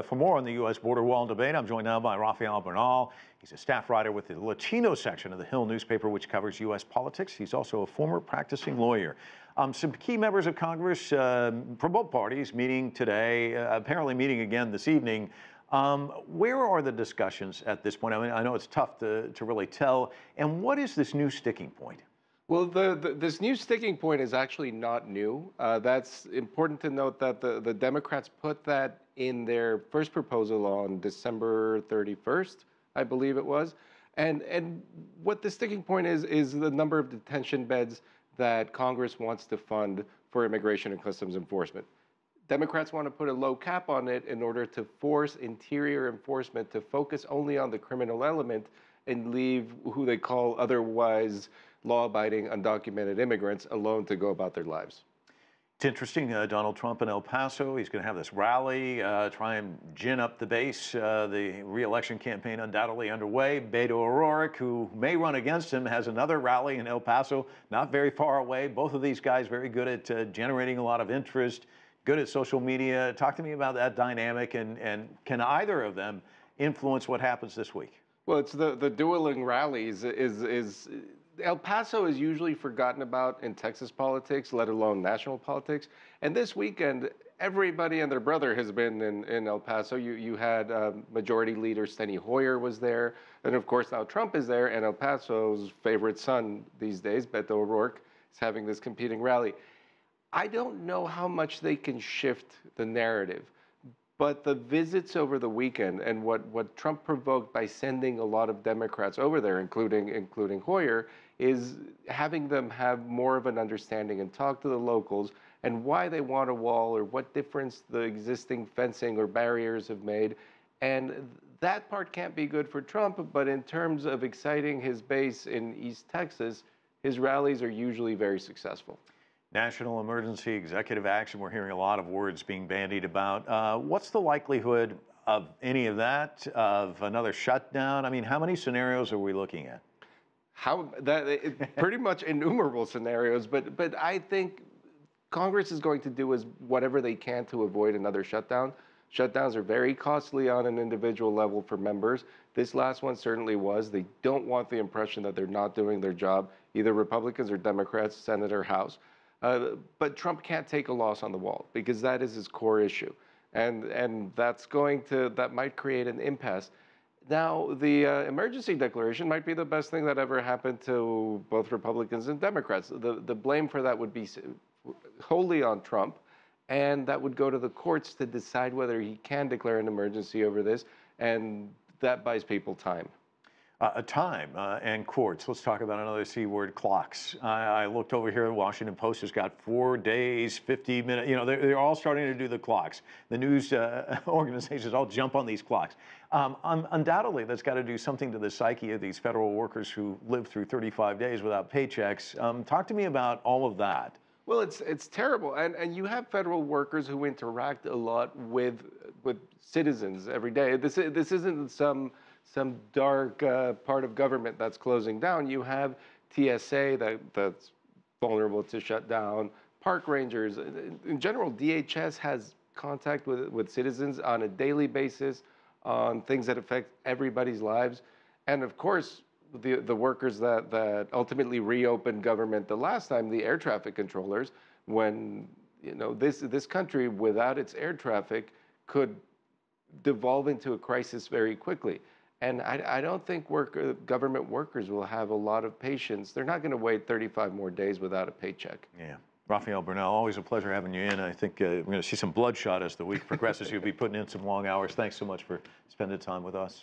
For more on the U.S. border wall debate, I'm joined now by Rafael Bernal. He's a staff writer with the Latino section of the Hill newspaper, which covers U.S. politics. He's also a former practicing lawyer. Some key members of Congress from both parties meeting today, apparently meeting again this evening. Where are the discussions at this point? I mean, I know it's tough to really tell. And what is this new sticking point? Well, this new sticking point is actually not new. That's important to note that the Democrats put that in their first proposal on December 31st, I believe it was. And what the sticking point is the number of detention beds that Congress wants to fund for immigration and customs enforcement. Democrats want to put a low cap on it in order to force interior enforcement to focus only on the criminal element and leave who they call otherwise law-abiding undocumented immigrants alone to go about their lives. It's interesting, Donald Trump in El Paso, he's going to have this rally, try and gin up the base. The re-election campaign undoubtedly underway. Beto O'Rourke, who may run against him, has another rally in El Paso, not very far away. Both of these guys very good at generating a lot of interest, good at social media. Talk to me about that dynamic, and can either of them influence what happens this week? Well, it's the dueling rallies El Paso is usually forgotten about in Texas politics, let alone national politics. And this weekend, everybody and their brother has been in El Paso. You had Majority Leader Steny Hoyer was there. And of course, now Trump is there. And El Paso's favorite son these days, Beto O'Rourke, is having this competing rally. I don't know how much they can shift the narrative. But the visits over the weekend and what Trump provoked by sending a lot of Democrats over there, including Hoyer, is having them have more of an understanding and talk to the locals and why they want a wall or what difference the existing fencing or barriers have made. And that part can't be good for Trump, but in terms of exciting his base in East Texas, his rallies are usually very successful. National emergency, executive action, we're hearing a lot of words being bandied about. What's the likelihood of any of that, of another shutdown? I mean, how many scenarios are we looking at? Pretty much innumerable scenarios, but I think Congress is going to do whatever they can to avoid another shutdown. Shutdowns are very costly on an individual level for members. This last one certainly was. They don't want the impression that they're not doing their job, either Republicans or Democrats, Senate or House. But Trump can't take a loss on the wall because that is his core issue. And that might create an impasse. Now, the emergency declaration might be the best thing that ever happened to both Republicans and Democrats. The blame for that would be wholly on Trump, and that would go to the courts to decide whether he can declare an emergency over this, and that buys people time. Time and courts. Let's talk about another C word, clocks. I looked over here, the Washington Post has got 4 days, 50 minutes. You know, they're all starting to do the clocks. The news organizations all jump on these clocks. Undoubtedly, that's got to do something to the psyche of these federal workers who live through 35 days without paychecks. Talk to me about all of that. Well, it's terrible. And you have federal workers who interact a lot with citizens every day. This isn't some dark part of government that's closing down. You have TSA that's vulnerable to shut down, park rangers. In general, DHS has contact with citizens on a daily basis on things that affect everybody's lives. And of course, the workers that ultimately reopened government the last time, the air traffic controllers, when this country without its air traffic could devolve into a crisis very quickly. And I don't think government workers will have a lot of patience. They're not going to wait 35 more days without a paycheck. Yeah. Rafael Bernal, always a pleasure having you in. I think we're going to see some bloodshot as the week progresses. You'll be putting in some long hours. Thanks so much for spending time with us.